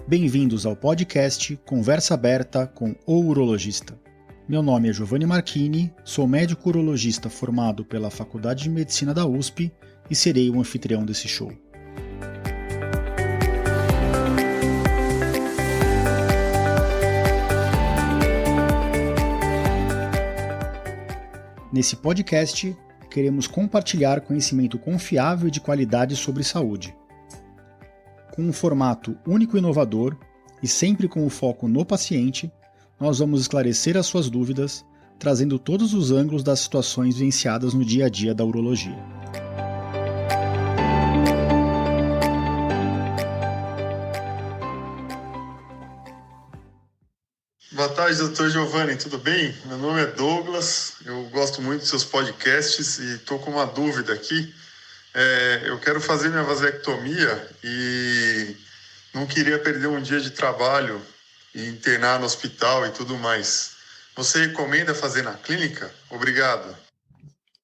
Bem-vindos ao podcast Conversa Aberta com o Urologista. Meu nome é Giovanni Marchini, sou médico urologista formado pela Faculdade de Medicina da USP e serei o anfitrião desse show. Nesse podcast, queremos compartilhar conhecimento confiável e de qualidade sobre saúde. Com um formato único e inovador, e sempre com o foco no paciente, nós vamos esclarecer as suas dúvidas, trazendo todos os ângulos das situações vivenciadas no dia a dia da urologia. Boa tarde, Dr. Giovanni, tudo bem? Meu nome é Douglas, eu gosto muito dos seus podcasts e estou com uma dúvida aqui. Eu quero fazer minha vasectomia e não queria perder um dia de trabalho e internar no hospital e tudo mais. Você recomenda fazer na clínica? Obrigado.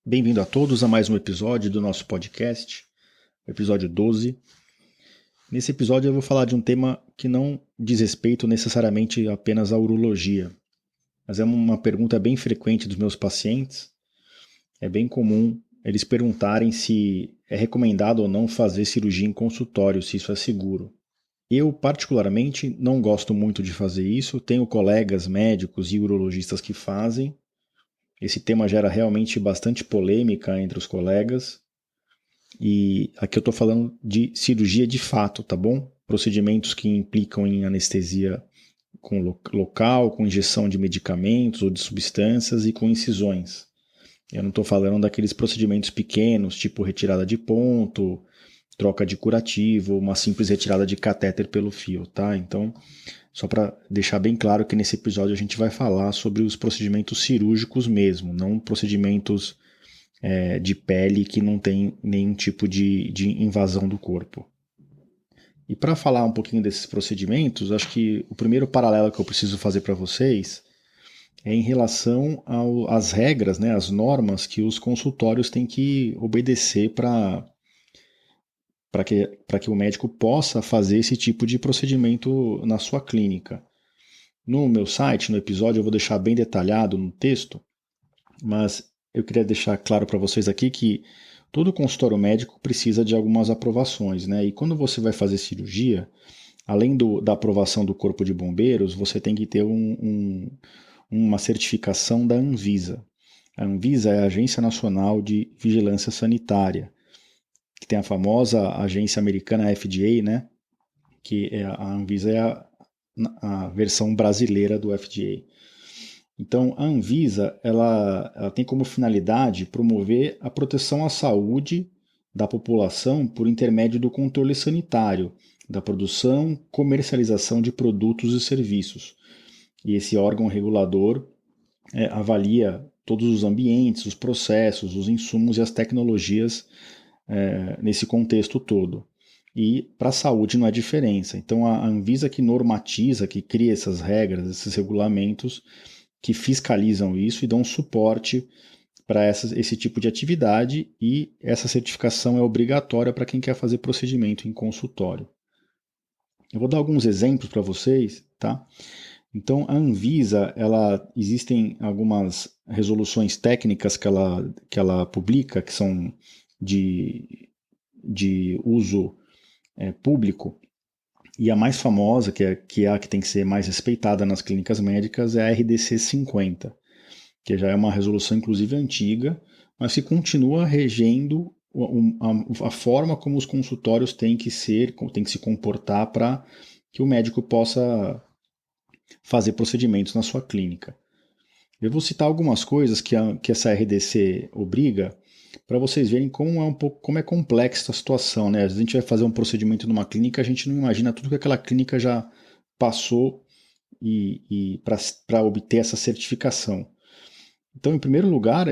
Bem-vindo a todos a mais um episódio do nosso podcast, episódio 12. Nesse episódio eu vou falar de um tema que não diz respeito necessariamente apenas à urologia, mas é uma pergunta bem frequente dos meus pacientes. É bem comum eles perguntarem se é recomendado ou não fazer cirurgia em consultório, se isso é seguro. Eu, particularmente, não gosto muito de fazer isso, tenho colegas médicos e urologistas que fazem. Esse tema gera realmente bastante polêmica entre os colegas. E aqui eu estou falando de cirurgia de fato, tá bom? Procedimentos que implicam em anestesia com local, com injeção de medicamentos ou de substâncias e com incisões. Eu não estou falando daqueles procedimentos pequenos, tipo retirada de ponto, troca de curativo, uma simples retirada de catéter pelo fio, tá? Então, só para deixar bem claro que nesse episódio a gente vai falar sobre os procedimentos cirúrgicos mesmo, não procedimentos de pele que não tem nenhum tipo de invasão do corpo. E para falar um pouquinho desses procedimentos, acho que o primeiro paralelo que eu preciso fazer para vocês é em relação às regras, né, as normas que os consultórios têm que obedecer para que o médico possa fazer esse tipo de procedimento na sua clínica. No meu site, no episódio, eu vou deixar bem detalhado no texto, mas eu queria deixar claro para vocês aqui que todo consultório médico precisa de algumas aprovações, né? E quando você vai fazer cirurgia, além da aprovação do Corpo de Bombeiros, você tem que ter uma certificação da Anvisa. A Anvisa é a Agência Nacional de Vigilância Sanitária, que tem a famosa agência americana FDA, né? Que a Anvisa é a versão brasileira do FDA. Então, a Anvisa ela tem como finalidade promover a proteção à saúde da população por intermédio do controle sanitário, da produção, comercialização de produtos e serviços. E esse órgão regulador avalia todos os ambientes, os processos, os insumos e as tecnologias nesse contexto todo. E para a saúde não há diferença. Então, a Anvisa que normatiza, que cria essas regras, esses regulamentos, que fiscalizam isso e dão suporte para esse tipo de atividade, e essa certificação é obrigatória para quem quer fazer procedimento em consultório. Eu vou dar alguns exemplos para vocês, tá? Então, a Anvisa, existem algumas resoluções técnicas que ela publica, que são de uso público, e a mais famosa, que é a que tem que ser mais respeitada nas clínicas médicas, é a RDC 50, que já é uma resolução inclusive antiga, mas que continua regendo a forma como os consultórios têm que se comportar para que o médico possa fazer procedimentos na sua clínica. Eu vou citar algumas coisas que essa RDC obriga, para vocês verem como é complexa a situação, né? Às vezes a gente vai fazer um procedimento numa clínica, a gente não imagina tudo que aquela clínica já passou e para obter essa certificação. Então, em primeiro lugar,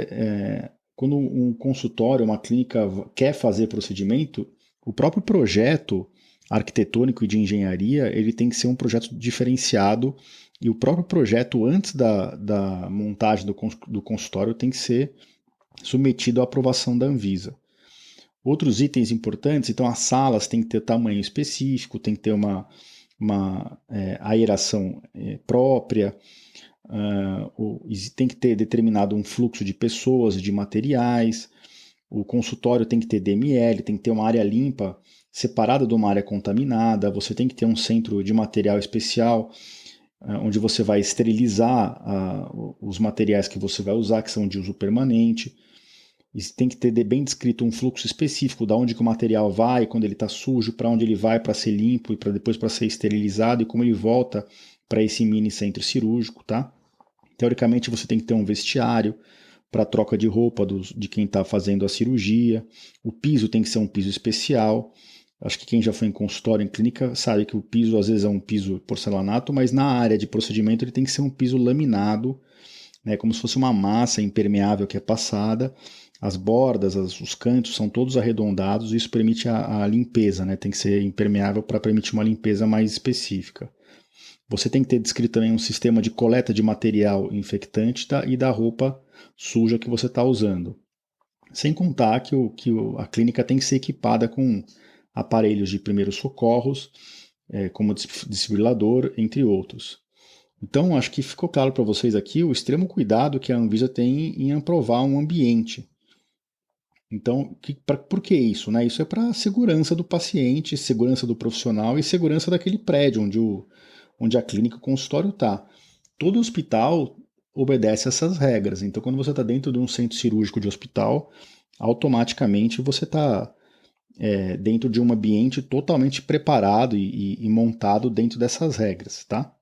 quando um consultório, uma clínica quer fazer procedimento, o próprio projeto arquitetônico e de engenharia, ele tem que ser um projeto diferenciado, e o próprio projeto, antes da montagem do consultório, tem que ser submetido à aprovação da Anvisa. Outros itens importantes, então as salas têm que ter tamanho específico, tem que ter uma uma aeração própria, tem que ter determinado um fluxo de pessoas, de materiais, o consultório tem que ter DML, tem que ter uma área limpa separada de uma área contaminada, você tem que ter um centro de material especial, onde você vai esterilizar os materiais que você vai usar, que são de uso permanente. E tem que ter bem descrito um fluxo específico, da onde que o material vai, quando ele está sujo, para onde ele vai para ser limpo e depois para ser esterilizado, e como ele volta para esse mini centro cirúrgico, tá? Teoricamente você tem que ter um vestiário para troca de roupa de quem está fazendo a cirurgia, o piso tem que ser um piso especial. Acho que quem já foi em consultório, em clínica, sabe que o piso às vezes é um piso porcelanato, mas na área de procedimento ele tem que ser um piso laminado, né, como se fosse uma massa impermeável que é passada. As bordas, os cantos são todos arredondados, e isso permite a limpeza, né? Tem que ser impermeável para permitir uma limpeza mais específica. Você tem que ter descrito também um sistema de coleta de material infectante e da roupa suja que você está usando. Sem contar que a clínica tem que ser equipada com aparelhos de primeiros socorros, como desfibrilador, entre outros. Então, acho que ficou claro para vocês aqui o extremo cuidado que a Anvisa tem em aprovar um ambiente. Então, por que isso? Né? Isso é para a segurança do paciente, segurança do profissional e segurança daquele prédio onde a clínica, o consultório está. Todo hospital obedece a essas regras. Então, quando você está dentro de um centro cirúrgico de hospital, automaticamente você está dentro de um ambiente totalmente preparado e montado dentro dessas regras, tá?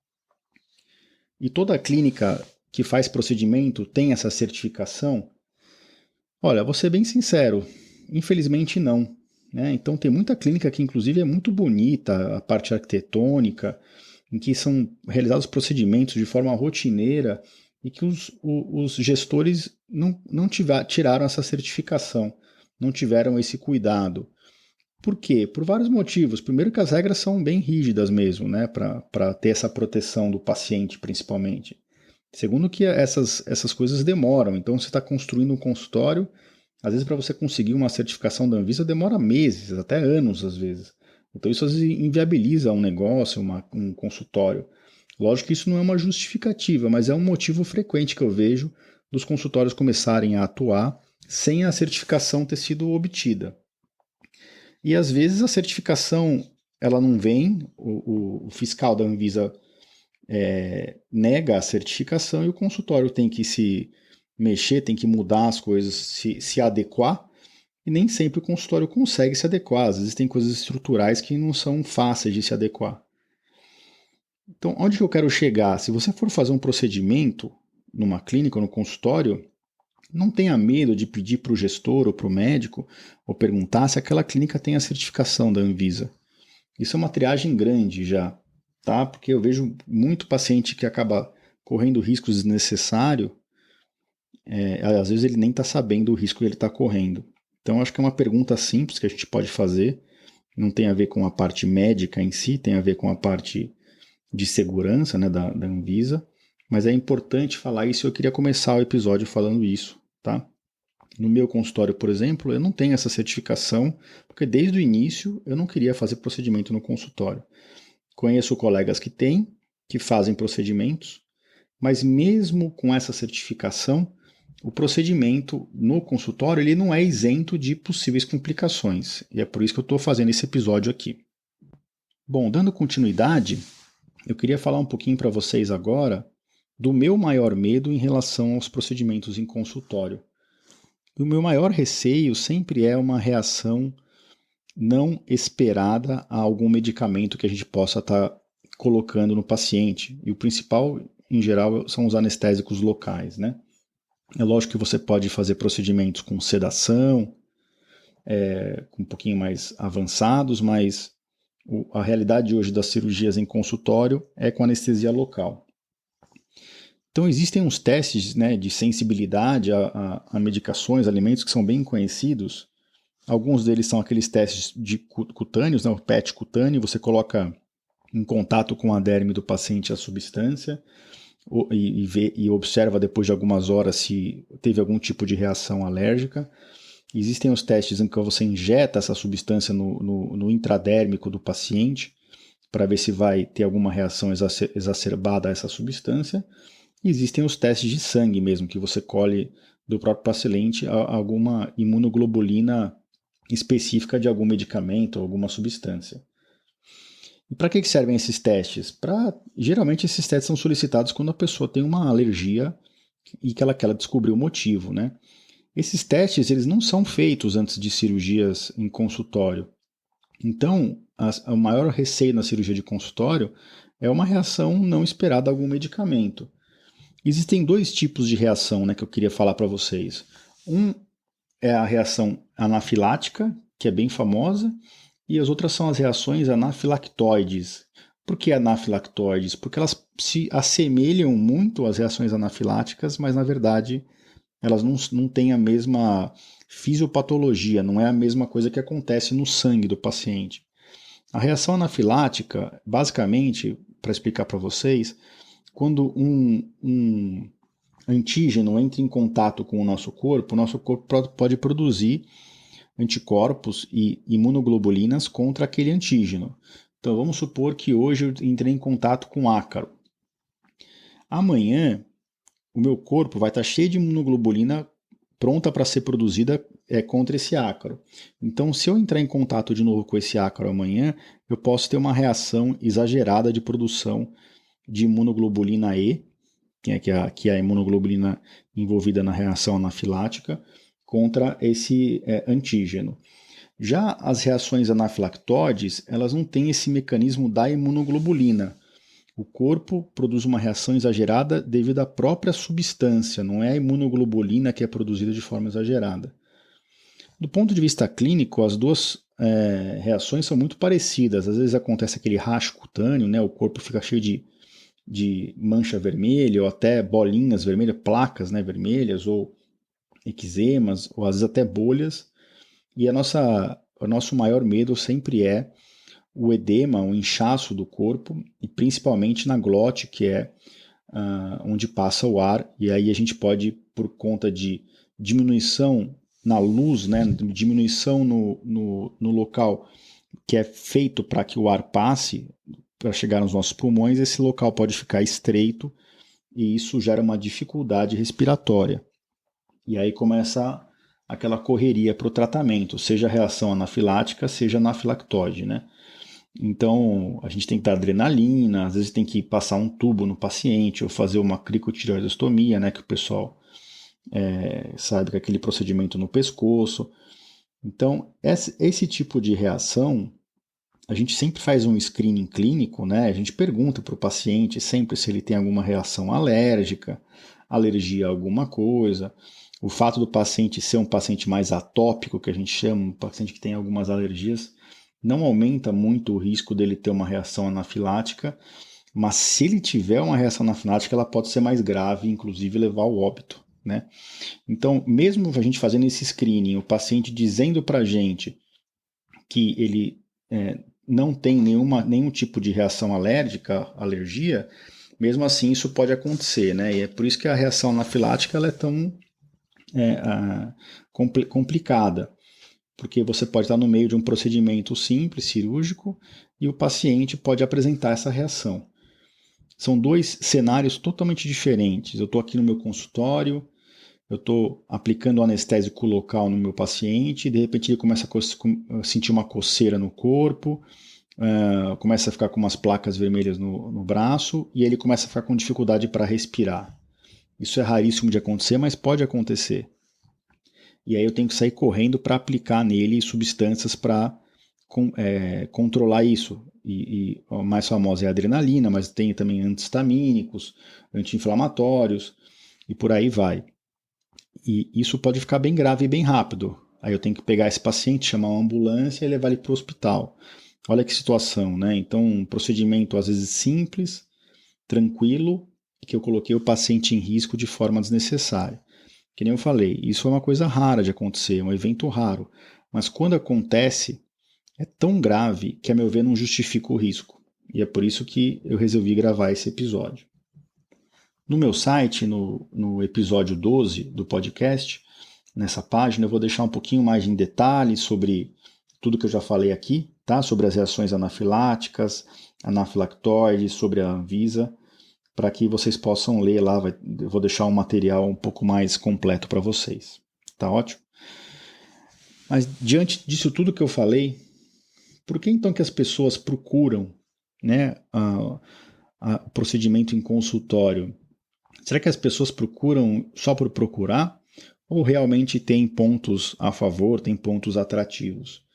E toda clínica que faz procedimento tem essa certificação? Olha, vou ser bem sincero, infelizmente não. Né? Então tem muita clínica que inclusive é muito bonita, a parte arquitetônica, em que são realizados procedimentos de forma rotineira e que os gestores não tiraram essa certificação, não tiveram esse cuidado. Por quê? Por vários motivos. Primeiro que as regras são bem rígidas mesmo, né? Para ter essa proteção do paciente, principalmente. Segundo que essas coisas demoram. Então, você está construindo um consultório, às vezes para você conseguir uma certificação da Anvisa demora meses, até anos às vezes. Então, isso às vezes inviabiliza um negócio, um consultório. Lógico que isso não é uma justificativa, mas é um motivo frequente que eu vejo dos consultórios começarem a atuar sem a certificação ter sido obtida. E às vezes a certificação ela não vem, o fiscal da Anvisa nega a certificação e o consultório tem que se mexer, tem que mudar as coisas, se adequar, e nem sempre o consultório consegue se adequar. Às vezes tem coisas estruturais que não são fáceis de se adequar. Então, onde que eu quero chegar? Se você for fazer um procedimento numa clínica ou no consultório, não tenha medo de pedir para o gestor ou para o médico ou perguntar se aquela clínica tem a certificação da Anvisa. Isso é uma triagem grande já, tá? Porque eu vejo muito paciente que acaba correndo riscos desnecessários, às vezes ele nem está sabendo o risco que ele está correndo. Então acho que é uma pergunta simples que a gente pode fazer, não tem a ver com a parte médica em si, tem a ver com a parte de segurança, né, da Anvisa, mas é importante falar isso e eu queria começar o episódio falando isso, tá? No meu consultório, por exemplo, eu não tenho essa certificação, porque desde o início eu não queria fazer procedimento no consultório. Conheço colegas que têm, que fazem procedimentos, mas mesmo com essa certificação, o procedimento no consultório ele não é isento de possíveis complicações. E é por isso que eu estou fazendo esse episódio aqui. Bom, dando continuidade, eu queria falar um pouquinho para vocês agora do meu maior medo em relação aos procedimentos em consultório. E o meu maior receio sempre é uma reação não esperada a algum medicamento que a gente possa estar colocando no paciente. E o principal, em geral, são os anestésicos locais, né? É lógico que você pode fazer procedimentos com sedação, um pouquinho mais avançados, mas a realidade hoje das cirurgias em consultório é com anestesia local. Então existem uns testes, né, de sensibilidade a medicações, alimentos que são bem conhecidos. Alguns deles são aqueles testes de cutâneos, né, o PET cutâneo, você coloca em contato com a derme do paciente a substância e observa depois de algumas horas se teve algum tipo de reação alérgica. Existem os testes em que você injeta essa substância no intradérmico do paciente para ver se vai ter alguma reação exacerbada a essa substância. E existem os testes de sangue mesmo, que você colhe do próprio paciente alguma imunoglobulina específica de algum medicamento ou alguma substância. E para que servem esses testes? Geralmente esses testes são solicitados quando a pessoa tem uma alergia e que ela quer descobrir o motivo, né? Esses testes eles não são feitos antes de cirurgias em consultório. Então, o maior receio na cirurgia de consultório é uma reação não esperada a algum medicamento. Existem dois tipos de reação, né, que eu queria falar para vocês. Um é a reação anafilática, que é bem famosa, e as outras são as reações anafilactoides. Por que anafilactoides? Porque elas se assemelham muito às reações anafiláticas, mas na verdade elas não têm a mesma fisiopatologia, não é a mesma coisa que acontece no sangue do paciente. A reação anafilática, basicamente, para explicar para vocês, quando um antígeno entra em contato com o nosso corpo pode produzir anticorpos e imunoglobulinas contra aquele antígeno. Então vamos supor que hoje eu entrei em contato com ácaro. Amanhã o meu corpo vai estar cheio de imunoglobulina pronta para ser produzida contra esse ácaro. Então, se eu entrar em contato de novo com esse ácaro amanhã, eu posso ter uma reação exagerada de produção de imunoglobulina E, que é a imunoglobulina envolvida na reação anafilática, contra esse antígeno. Já as reações anafilactoides, elas não têm esse mecanismo da imunoglobulina. O corpo produz uma reação exagerada devido à própria substância, não é a imunoglobulina que é produzida de forma exagerada. Do ponto de vista clínico, as duas reações são muito parecidas. Às vezes acontece aquele racho cutâneo, né? O corpo fica cheio de mancha vermelha, ou até bolinhas vermelhas, placas, né, vermelhas, ou eczemas, ou às vezes até bolhas. E o nosso maior medo sempre é o edema, o inchaço do corpo, e principalmente na glote, que é onde passa o ar, e aí a gente pode, por conta de diminuição na luz, né, diminuição no local que é feito para que o ar passe, para chegar nos nossos pulmões, esse local pode ficar estreito, e isso gera uma dificuldade respiratória. E aí começa aquela correria para o tratamento, seja reação anafilática, seja anafilactoide, né? Então, a gente tem que dar adrenalina, às vezes tem que passar um tubo no paciente, ou fazer uma cricotireoidostomia, né, que o pessoal sabe que é aquele procedimento no pescoço. Então, esse tipo de reação, a gente sempre faz um screening clínico, né? A gente pergunta para o paciente sempre se ele tem alguma reação alérgica, alergia a alguma coisa. O fato do paciente ser um paciente mais atópico, que a gente chama, um paciente que tem algumas alergias, não aumenta muito o risco dele ter uma reação anafilática, mas se ele tiver uma reação anafilática, ela pode ser mais grave, inclusive levar ao óbito, né? Então, mesmo a gente fazendo esse screening, o paciente dizendo para a gente que ele não tem nenhum tipo de reação alérgica, alergia, mesmo assim isso pode acontecer, né? E é por isso que a reação anafilática ela é tão complicada, porque você pode estar no meio de um procedimento simples, cirúrgico, e o paciente pode apresentar essa reação. São dois cenários totalmente diferentes. Eu estou aqui no meu consultório, eu estou aplicando o anestésico local no meu paciente, e de repente ele começa a sentir uma coceira no corpo, começa a ficar com umas placas vermelhas no braço, e ele começa a ficar com dificuldade para respirar. Isso é raríssimo de acontecer, mas pode acontecer. E aí eu tenho que sair correndo para aplicar nele substâncias para controlar isso. E a mais famosa é a adrenalina, mas tem também antihistamínicos, anti-inflamatórios, e por aí vai. E isso pode ficar bem grave e bem rápido. Aí eu tenho que pegar esse paciente, chamar uma ambulância e levar ele para o hospital. Olha que situação, né? Então, um procedimento às vezes simples, tranquilo, que eu coloquei o paciente em risco de forma desnecessária. Que nem eu falei, isso é uma coisa rara de acontecer, um evento raro. Mas quando acontece, é tão grave que, a meu ver, não justifica o risco. E é por isso que eu resolvi gravar esse episódio. No meu site, no episódio 12 do podcast, nessa página, eu vou deixar um pouquinho mais em detalhes sobre tudo que eu já falei aqui, tá? Sobre as reações anafiláticas, anafilactoides, sobre a Anvisa, para que vocês possam ler lá. Eu vou deixar um material um pouco mais completo para vocês. Tá ótimo? Mas diante disso tudo que eu falei, por que então que as pessoas procuram, né, o procedimento em consultório? Será que as pessoas procuram só por procurar? Ou realmente tem pontos a favor, tem pontos atrativos?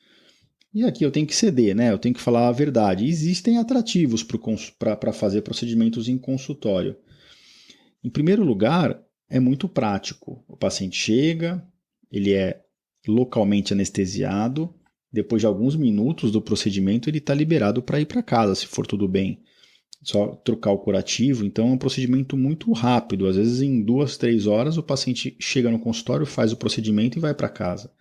E aqui eu tenho que ceder, né? Eu tenho que falar a verdade. Existem atrativos para fazer procedimentos em consultório. Em primeiro lugar, é muito prático. O paciente chega, ele é localmente anestesiado, depois de alguns minutos do procedimento ele está liberado para ir para casa, se for tudo bem. Só trocar o curativo, então é um procedimento muito rápido. Às vezes em 2, 3 horas o paciente chega no consultório, faz o procedimento e vai para casa.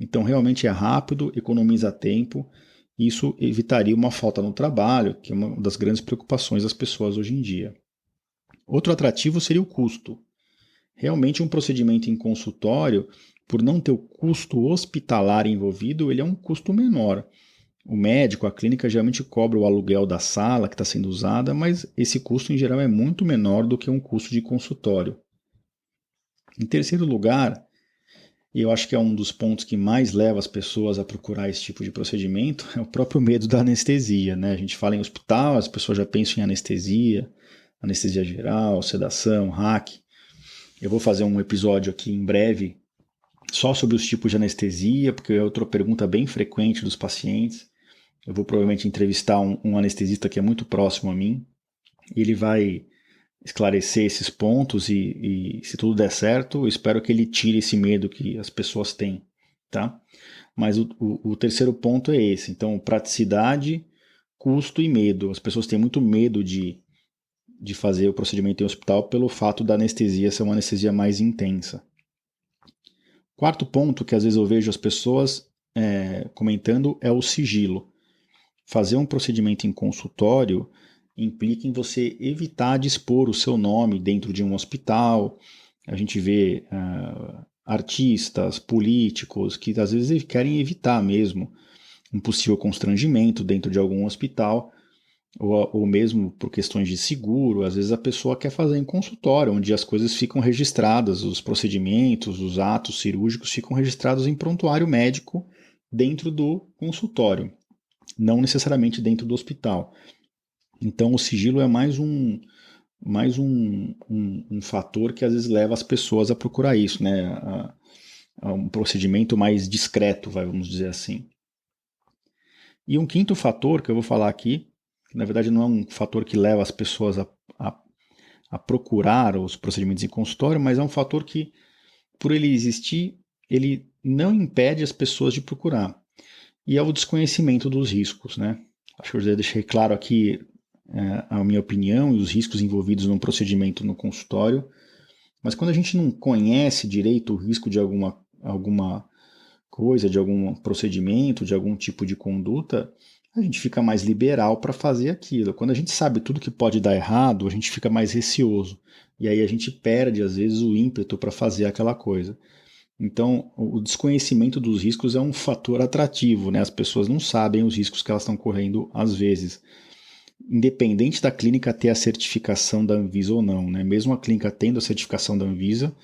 Então realmente é rápido, economiza tempo, e isso evitaria uma falta no trabalho, que é uma das grandes preocupações das pessoas hoje em dia. Outro atrativo seria o custo. Realmente um procedimento em consultório, por não ter o custo hospitalar envolvido, ele é um custo menor. O médico, a clínica geralmente cobra o aluguel da sala que está sendo usada, mas esse custo em geral é muito menor do que um custo de consultório. Em terceiro lugar, e eu acho que é um dos pontos que mais leva as pessoas a procurar esse tipo de procedimento, é o próprio medo da anestesia, né? A gente fala em hospital, as pessoas já pensam em anestesia geral, sedação, hack. Eu vou fazer um episódio aqui em breve só sobre os tipos de anestesia, porque é outra pergunta bem frequente dos pacientes. Eu vou provavelmente entrevistar um anestesista que é muito próximo a mim, e ele vai esclarecer esses pontos e se tudo der certo, eu espero que ele tire esse medo que as pessoas têm, tá? Mas o terceiro ponto é esse, então praticidade, custo e medo. As pessoas têm muito medo de fazer o procedimento em hospital pelo fato da anestesia ser uma anestesia mais intensa. Quarto ponto que às vezes eu vejo as pessoas comentando é o sigilo. Fazer um procedimento em consultório implica em você evitar de expor o seu nome dentro de um hospital. A gente vê artistas, políticos que às vezes querem evitar mesmo um possível constrangimento dentro de algum hospital, ou mesmo por questões de seguro. Às vezes a pessoa quer fazer em consultório, onde as coisas ficam registradas, os procedimentos, os atos cirúrgicos ficam registrados em prontuário médico dentro do consultório, não necessariamente dentro do hospital. Então o sigilo é mais um fator que às vezes leva as pessoas a procurar isso, né? A um procedimento mais discreto, vamos dizer assim. E um quinto fator que eu vou falar aqui, que na verdade não é um fator que leva as pessoas a procurar os procedimentos em consultório, mas é um fator que, por ele existir, ele não impede as pessoas de procurar. E é o desconhecimento dos riscos, né? Acho que eu já deixei claro aqui a minha opinião e os riscos envolvidos num procedimento no consultório, mas quando a gente não conhece direito o risco de alguma coisa, de algum procedimento, de algum tipo de conduta, a gente fica mais liberal para fazer aquilo. Quando a gente sabe tudo que pode dar errado, a gente fica mais receoso. E aí a gente perde, às vezes, o ímpeto para fazer aquela coisa. Então, o desconhecimento dos riscos é um fator atrativo, né? As pessoas não sabem os riscos que elas estão correndo às vezes. Independente da clínica ter a certificação da Anvisa ou não, né? Mesmo a clínica tendo a certificação da Anvisa,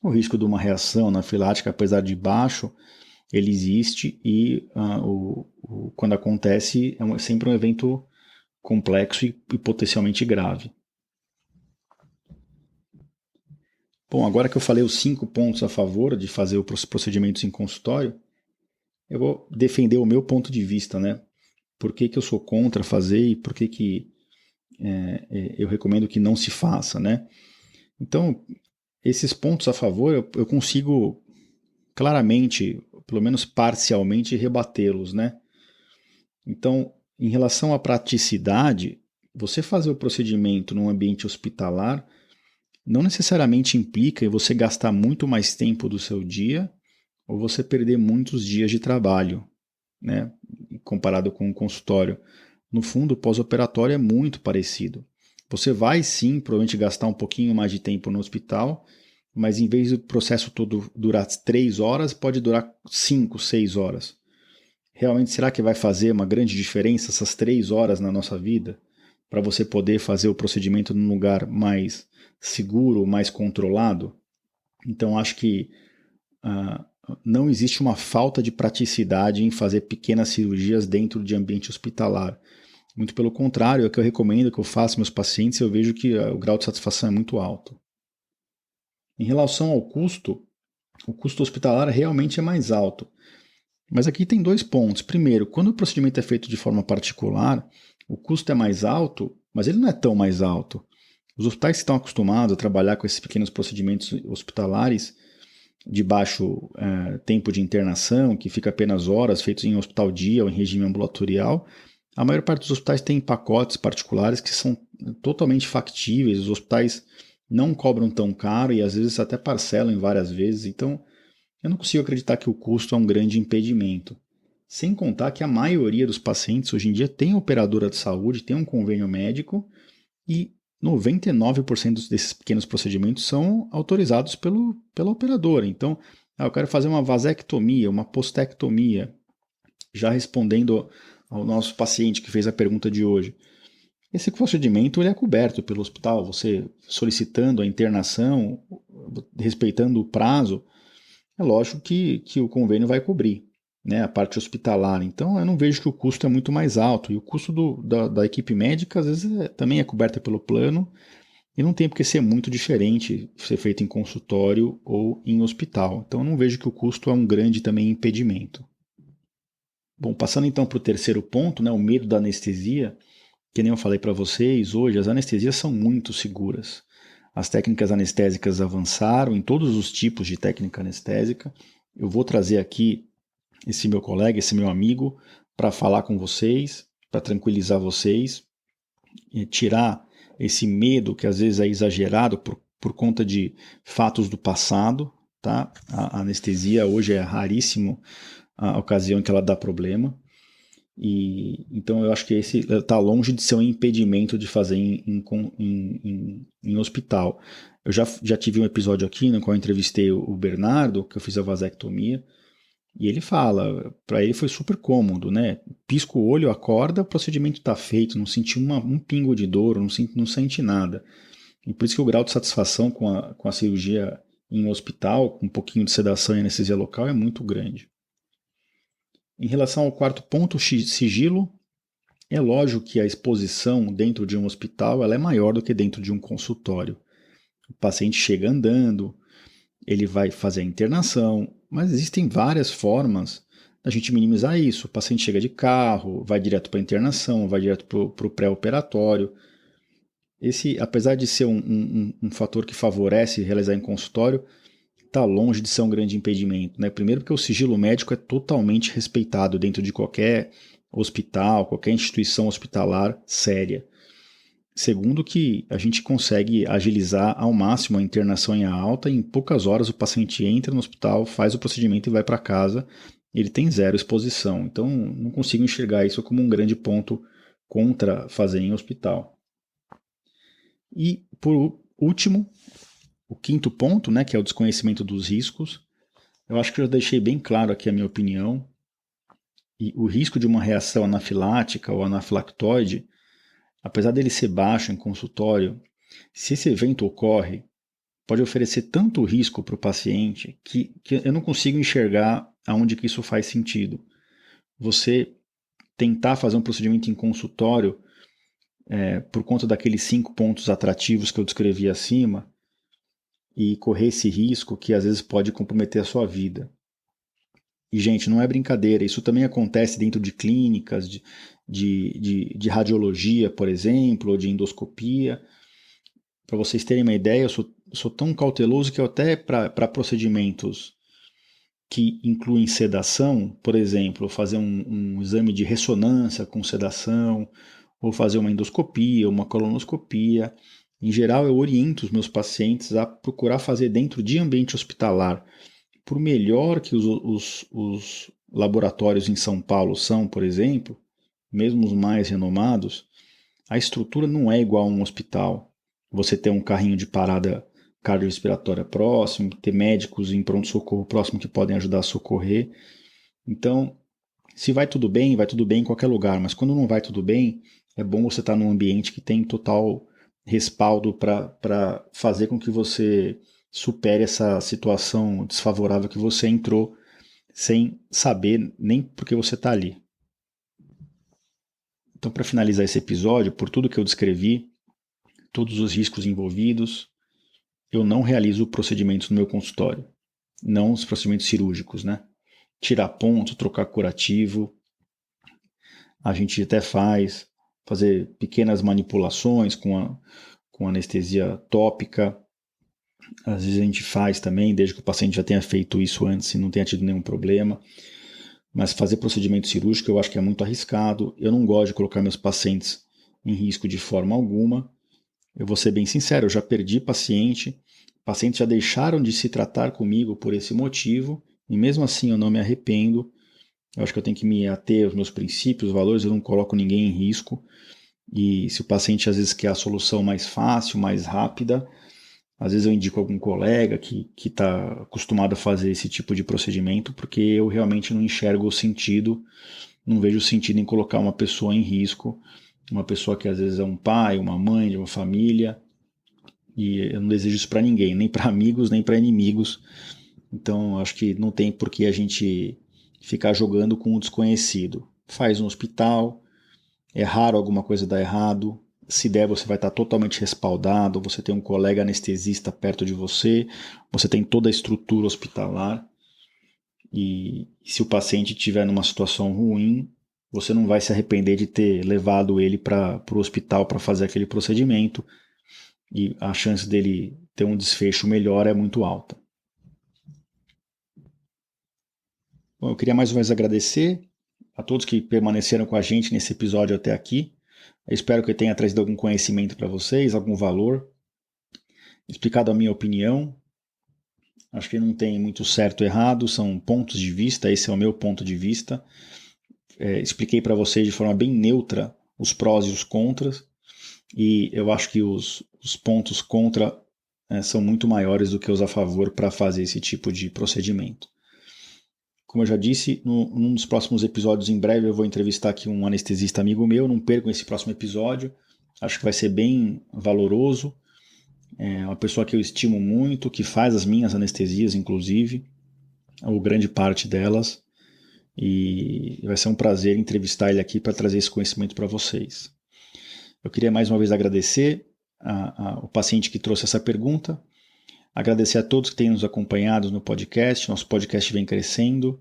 o risco de uma reação anafilática, apesar de baixo, ele existe e quando acontece é sempre um evento complexo e potencialmente grave. Bom, agora que eu falei os 5 pontos a favor de fazer os procedimentos em consultório, eu vou defender o meu ponto de vista, né? Por que eu sou contra fazer e por que eu recomendo que não se faça, né? Então, esses pontos a favor eu consigo claramente, pelo menos parcialmente, rebatê-los, né? Então, em relação à praticidade, você fazer o procedimento num ambiente hospitalar não necessariamente implica em você gastar muito mais tempo do seu dia ou você perder muitos dias de trabalho, né? Comparado com o consultório. No fundo, o pós-operatório é muito parecido. Você vai sim, provavelmente gastar um pouquinho mais de tempo no hospital, mas em vez do processo todo durar 3 horas, pode durar 5, 6 horas. Realmente, será que vai fazer uma grande diferença essas 3 horas na nossa vida? Para você poder fazer o procedimento num lugar mais seguro, mais controlado? Então, acho que não existe uma falta de praticidade em fazer pequenas cirurgias dentro de ambiente hospitalar. Muito pelo contrário, é o que eu recomendo que eu faça meus pacientes, eu vejo que o grau de satisfação é muito alto. Em relação ao custo, o custo hospitalar realmente é mais alto. Mas aqui tem 2 pontos. Primeiro, quando o procedimento é feito de forma particular, o custo é mais alto, mas ele não é tão mais alto. Os hospitais que estão acostumados a trabalhar com esses pequenos procedimentos hospitalares de baixo tempo de internação, que fica apenas horas, feitos em hospital dia ou em regime ambulatorial, a maior parte dos hospitais tem pacotes particulares que são totalmente factíveis, os hospitais não cobram tão caro e às vezes até parcelam em várias vezes, então eu não consigo acreditar que o custo é um grande impedimento. Sem contar que a maioria dos pacientes hoje em dia tem operadora de saúde, tem um convênio médico e 99% desses pequenos procedimentos são autorizados pela operadora. Então, eu quero fazer uma vasectomia, uma postectomia. Já respondendo ao nosso paciente que fez a pergunta de hoje. Esse procedimento ele é coberto pelo hospital, você solicitando a internação, respeitando o prazo, é lógico que o convênio vai cobrir, né, a parte hospitalar. Então eu não vejo que o custo é muito mais alto. E o custo da equipe médica, às vezes, também é coberto pelo plano e não tem por que ser muito diferente ser feito em consultório ou em hospital. Então eu não vejo que o custo é um grande também impedimento. Bom, passando então para o terceiro ponto, né, o medo da anestesia, que nem eu falei para vocês, hoje as anestesias são muito seguras. As técnicas anestésicas avançaram em todos os tipos de técnica anestésica. Eu vou trazer aqui esse meu colega, esse meu amigo, para falar com vocês, para tranquilizar vocês, e tirar esse medo que às vezes é exagerado por conta de fatos do passado. Tá? A anestesia hoje é raríssimo a ocasião em que ela dá problema. E então eu acho que esse está longe de ser um impedimento de fazer em hospital. Eu já tive um episódio aqui no qual eu entrevistei o Bernardo, que eu fiz a vasectomia, e ele fala, para ele foi super cômodo, né? Pisca o olho, acorda, o procedimento está feito, não senti um pingo de dor, não sente nada. E por isso que o grau de satisfação com a cirurgia em hospital, com um pouquinho de sedação e anestesia local, é muito grande. Em relação ao quarto ponto, sigilo, é lógico que a exposição dentro de um hospital ela é maior do que dentro de um consultório. O paciente chega andando, ele vai fazer a internação, mas existem várias formas da gente minimizar isso. O paciente chega de carro, vai direto para a internação, vai direto para o pré-operatório. Esse, apesar de ser um fator que favorece realizar em consultório, está longe de ser um grande impedimento, né? Primeiro porque o sigilo médico é totalmente respeitado dentro de qualquer hospital, qualquer instituição hospitalar séria. Segundo que a gente consegue agilizar ao máximo a internação em alta, e em poucas horas o paciente entra no hospital, faz o procedimento e vai para casa, ele tem zero exposição. Então não consigo enxergar isso como um grande ponto contra fazer em hospital. E por último, o quinto ponto, né, que é o desconhecimento dos riscos. Eu acho que eu já deixei bem claro aqui a minha opinião. E o risco de uma reação anafilática ou anafilactoide, apesar dele ser baixo em consultório, se esse evento ocorre, pode oferecer tanto risco para o paciente que eu não consigo enxergar aonde que isso faz sentido. Você tentar fazer um procedimento em consultório por conta daqueles 5 pontos atrativos que eu descrevi acima, e correr esse risco que às vezes pode comprometer a sua vida. E, gente, não é brincadeira, isso também acontece dentro de clínicas, de radiologia, por exemplo, ou de endoscopia. Para vocês terem uma ideia, eu sou tão cauteloso que eu até para procedimentos que incluem sedação, por exemplo, fazer um exame de ressonância com sedação, ou fazer uma endoscopia, uma colonoscopia. Em geral, eu oriento os meus pacientes a procurar fazer dentro de ambiente hospitalar. Por melhor que os laboratórios em São Paulo são, por exemplo, mesmo os mais renomados, a estrutura não é igual a um hospital. Você ter um carrinho de parada cardiorrespiratória próximo, ter médicos em pronto-socorro próximo que podem ajudar a socorrer. Então, Se vai tudo bem em qualquer lugar, mas quando não vai tudo bem, é bom você estar num ambiente que tem total respaldo para fazer com que você supere essa situação desfavorável que você entrou sem saber nem porque você está ali. Então, para finalizar esse episódio, por tudo que eu descrevi, todos os riscos envolvidos, eu não realizo procedimentos no meu consultório. Não os procedimentos cirúrgicos, né? Tirar ponto, trocar curativo. A gente até fazer pequenas manipulações com anestesia tópica. Às vezes a gente faz também, desde que o paciente já tenha feito isso antes e não tenha tido nenhum problema. Mas fazer procedimento cirúrgico eu acho que é muito arriscado. Eu não gosto de colocar meus pacientes em risco de forma alguma. Eu vou ser bem sincero, eu já perdi pacientes já deixaram de se tratar comigo por esse motivo, e mesmo assim eu não me arrependo. Eu acho que eu tenho que me ater aos meus princípios, valores, eu não coloco ninguém em risco. E se o paciente às vezes quer a solução mais fácil, mais rápida, às vezes eu indico algum colega que está acostumado a fazer esse tipo de procedimento, porque eu realmente não enxergo o sentido, não vejo sentido em colocar uma pessoa em risco, uma pessoa que às vezes é um pai, uma mãe de uma família, e eu não desejo isso para ninguém, nem para amigos, nem para inimigos. Então acho que não tem por que a gente ficar jogando com o desconhecido. Faz no hospital, é raro alguma coisa dar errado. Se der, você vai estar totalmente respaldado, você tem um colega anestesista perto de você, você tem toda a estrutura hospitalar, e se o paciente estiver numa situação ruim, você não vai se arrepender de ter levado ele para o hospital para fazer aquele procedimento, e a chance dele ter um desfecho melhor é muito alta. Bom, eu queria mais uma vez agradecer a todos que permaneceram com a gente nesse episódio até aqui. Eu espero que eu tenha trazido algum conhecimento para vocês, algum valor, explicado a minha opinião. Acho que não tem muito certo ou errado, são pontos de vista, esse é o meu ponto de vista. Expliquei para vocês de forma bem neutra os prós e os contras, e eu acho que os pontos contra são muito maiores do que os a favor para fazer esse tipo de procedimento. Como eu já disse, num dos próximos episódios, em breve, eu vou entrevistar aqui um anestesista amigo meu. Não percam esse próximo episódio. Acho que vai ser bem valoroso. É uma pessoa que eu estimo muito, que faz as minhas anestesias, inclusive, ou grande parte delas. E vai ser um prazer entrevistar ele aqui para trazer esse conhecimento para vocês. Eu queria mais uma vez agradecer ao paciente que trouxe essa pergunta. Agradecer a todos que têm nos acompanhado no podcast. Nosso podcast vem crescendo.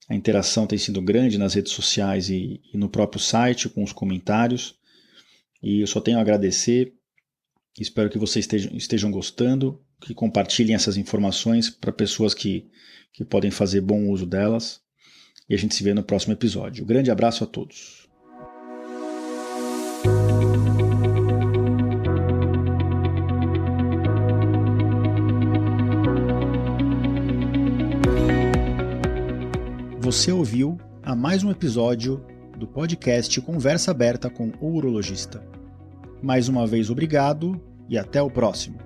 A interação tem sido grande nas redes sociais e no próprio site, com os comentários. E eu só tenho a agradecer. Espero que vocês estejam gostando, que compartilhem essas informações para pessoas que podem fazer bom uso delas. E a gente se vê no próximo episódio. Um grande abraço a todos. Você ouviu a mais um episódio do podcast Conversa Aberta com o Urologista. Mais uma vez, obrigado e até o próximo.